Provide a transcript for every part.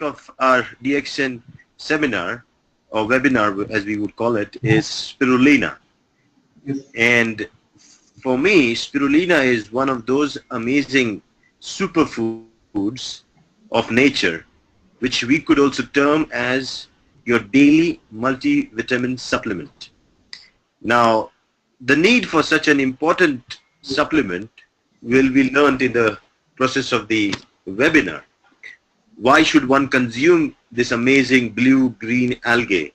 of our DXN seminar or webinar, as we would call it, is spirulina. And for me, spirulina is one of those amazing superfoods of nature, which we could also term as your daily multivitamin supplement. Now, the need for such an important supplement will be learned in the process of the webinar. Why should one consume this amazing blue-green algae,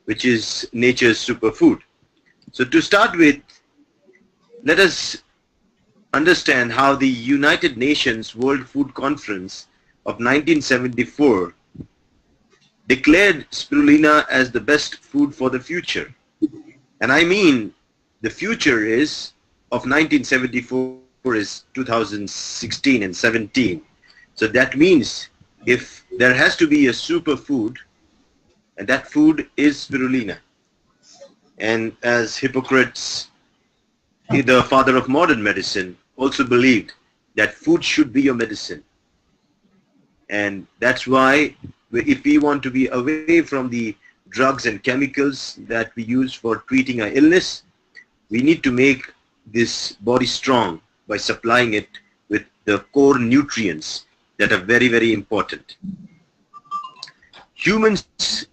which is nature's superfood? So to start with, let us understand how the United Nations World Food Conference of 1974 declared spirulina as the best food for the future. And I mean, the future is of 1974 is 2016 and 17. So that means if there has to be a superfood, and that food is spirulina. And as Hippocrates, the father of modern medicine, also believed that food should be your medicine. And that's why if we want to be away from the drugs and chemicals that we use for treating our illness, we need to make this body strong by supplying it with the core nutrients that are very, very important. Humans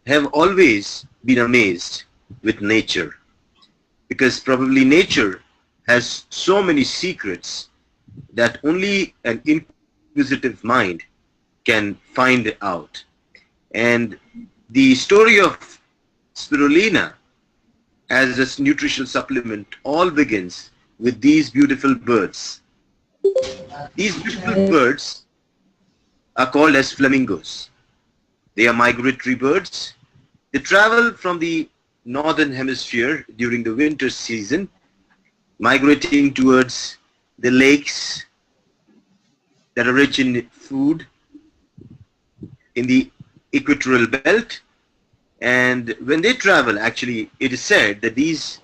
have always been amazed with nature, because probably nature has so many secrets that only an inquisitive mind can find out. And the story of spirulina as a nutritional supplement all begins with these beautiful birds. These beautiful birds are called as flamingos. They are migratory birds. They travel from the northern hemisphere during the winter season, migrating towards the lakes that are rich in food in the equatorial belt. And when they travel, actually, it is said that these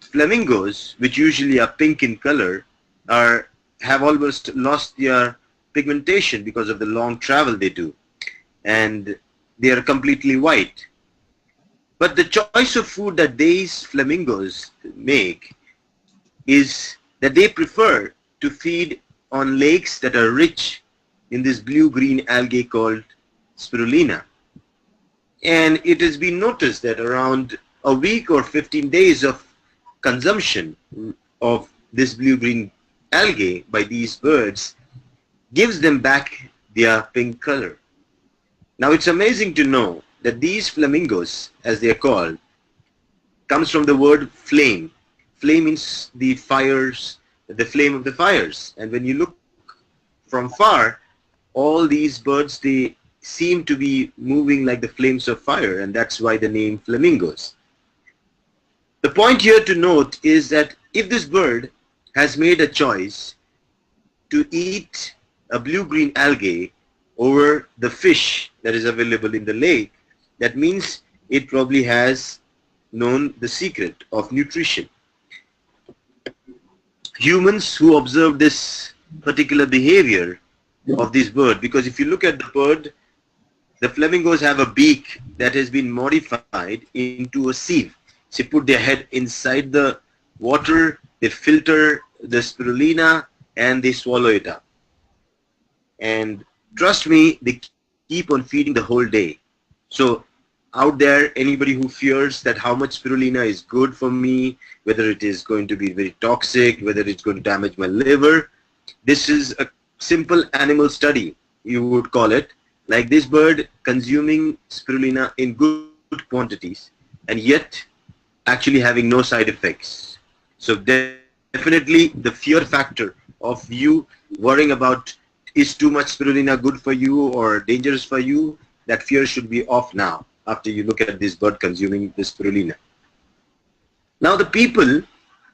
flamingos, which usually are pink in color, have almost lost their pigmentation because of the long travel they do, and they are completely white. But the choice of food that these flamingos make is that they prefer to feed on lakes that are rich in this blue-green algae called spirulina. And it has been noticed that around a week or 15 days of consumption of this blue-green algae by these birds gives them back their pink color. Now it's amazing to know that these flamingos, as they are called, comes from the word flame. Flame means the fires, the flame of the fires. And when you look from far, all these birds, they seem to be moving like the flames of fire, and that's why the name flamingos. The point here to note is that if this bird has made a choice to eat a blue-green algae over the fish that is available in the lake, that means it probably has known the secret of nutrition. Humans who observe this particular behavior of this bird, because if you look at the bird, the flamingos have a beak that has been modified into a sieve. So they put their head inside the water, they filter the spirulina, and they swallow it up. And trust me, they keep on feeding the whole day. So out there, anybody who fears that how much spirulina is good for me, whether it is going to be very toxic, whether it's going to damage my liver, this is a simple animal study, you would call it, like this bird consuming spirulina in good quantities and yet actually having no side effects. So definitely the fear factor of you worrying about is too much spirulina good for you or dangerous for you, that fear should be off now after you look at this bird consuming the spirulina. Now the people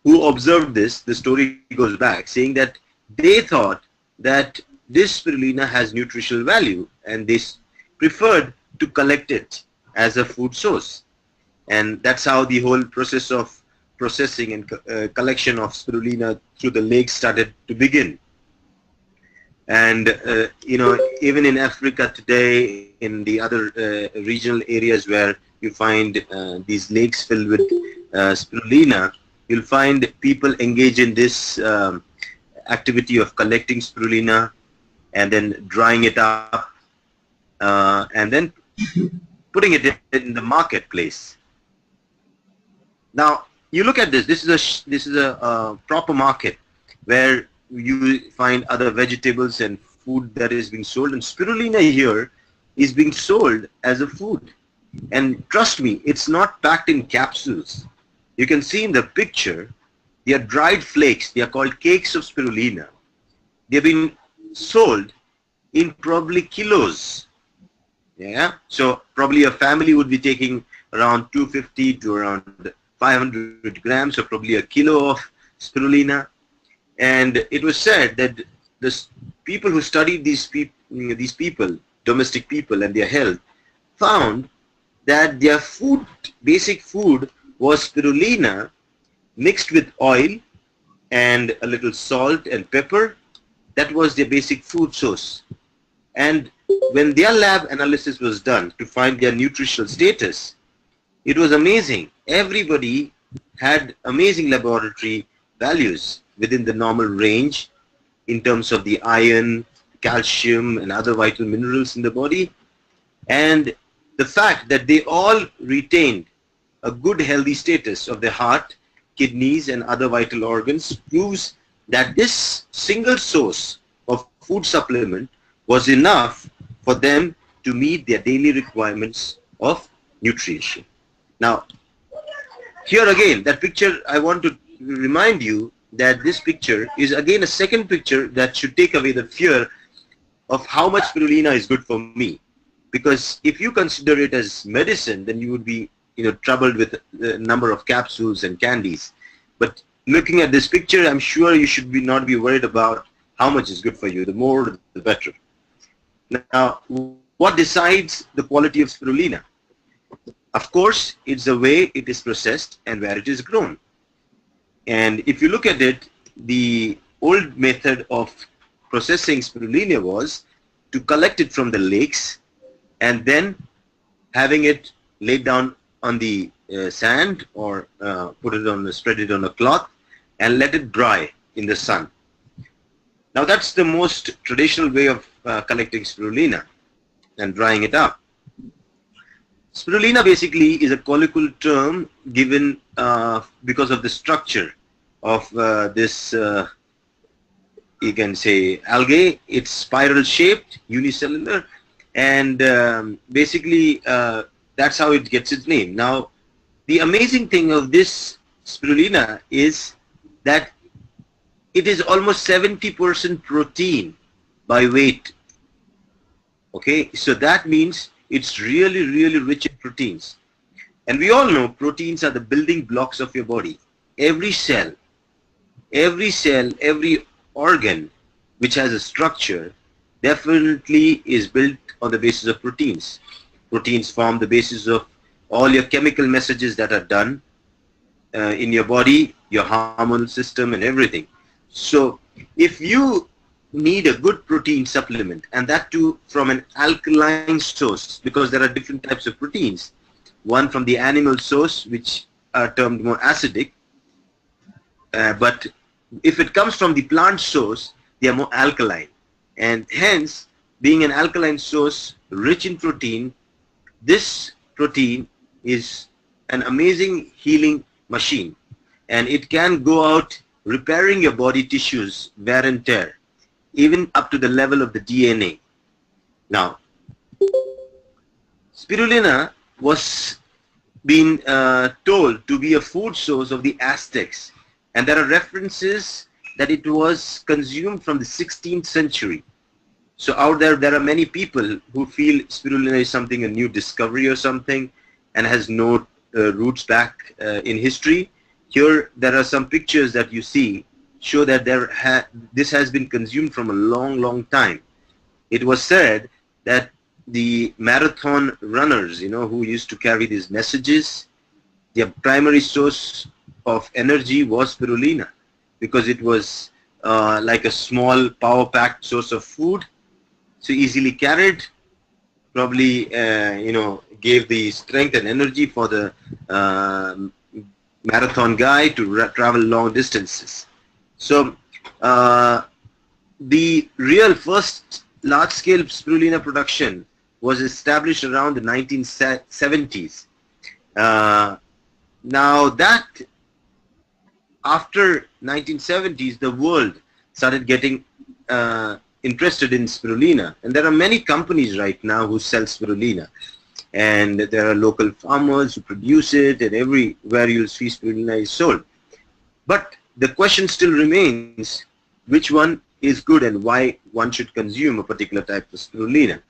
who observed this, the story goes back saying that they thought that this spirulina has nutritional value and they preferred to collect it as a food source. And that's how the whole process of processing and collection of spirulina through the lake started to begin. And even in Africa today, in the other regional areas where you find these lakes filled with spirulina, you'll find people engage in this activity of collecting spirulina and then drying it up and then putting it in the marketplace. Now you look at this. This is a proper market where you find other vegetables and food that is being sold, and spirulina here is being sold as a food. And trust me, it's not packed in capsules. You can see in the picture, they are dried flakes. They are called cakes of spirulina. They've been sold in probably kilos. Yeah. So probably a family would be taking around 250 to around 500 grams, or probably a kilo of spirulina. And it was said that the people who studied these people, domestic people and their health, found that their food, basic food, was spirulina mixed with oil and a little salt and pepper. That was their basic food source. And when their lab analysis was done to find their nutritional status, it was amazing. Everybody had amazing laboratory values within the normal range in terms of the iron, calcium, and other vital minerals in the body. And the fact that they all retained a good healthy status of the heart, kidneys, and other vital organs proves that this single source of food supplement was enough for them to meet their daily requirements of nutrition. Now, here again, that picture, I want to remind you that this picture is again a second picture that should take away the fear of how much spirulina is good for me. Because if you consider it as medicine, then you would be troubled with the number of capsules and candies. But looking at this picture, I'm sure you should not be worried about how much is good for you. The more, the better. Now, what decides the quality of spirulina? Of course, it's the way it is processed and where it is grown. And if you look at it, the old method of processing spirulina was to collect it from the lakes and then having it laid down on the sand, or spread it on a cloth and let it dry in the sun. Now that's the most traditional way of collecting spirulina and drying it up. Spirulina basically is a colloquial term given because of the structure of this, you can say, algae. It's spiral shaped, unicellular, and basically that's how it gets its name. Now, the amazing thing of this spirulina is that it is almost 70% protein by weight. Okay, so that means it's really, really rich in proteins. And we all know proteins are the building blocks of your body. Every cell, every organ which has a structure definitely is built on the basis of proteins. Proteins form the basis of all your chemical messages that are done in your body, your hormonal system, and everything. So if you need a good protein supplement, and that too from an alkaline source, because there are different types of proteins, one from the animal source, which are termed more acidic, but if it comes from the plant source, they are more alkaline. And hence, being an alkaline source rich in protein, this protein is an amazing healing machine, and it can go out repairing your body tissues, wear and tear, even up to the level of the DNA. Now, spirulina was being told to be a food source of the Aztecs, and there are references that it was consumed from the 16th century. So out there are many people who feel spirulina is something, a new discovery or something, and has no roots back in history. Here, there are some pictures that you see show that this has been consumed from a long, long time. It was said that the marathon runners, who used to carry these messages, their primary source of energy was spirulina, because it was like a small power-packed source of food, so easily carried, probably gave the strength and energy for the marathon guy to travel long distances. So the real first large-scale spirulina production was established around the 1970s. Now that after 1970s, the world started getting interested in spirulina, and there are many companies right now who sell spirulina, and there are local farmers who produce it, and everywhere you'll see spirulina is sold. But the question still remains, which one is good and why one should consume a particular type of spirulina?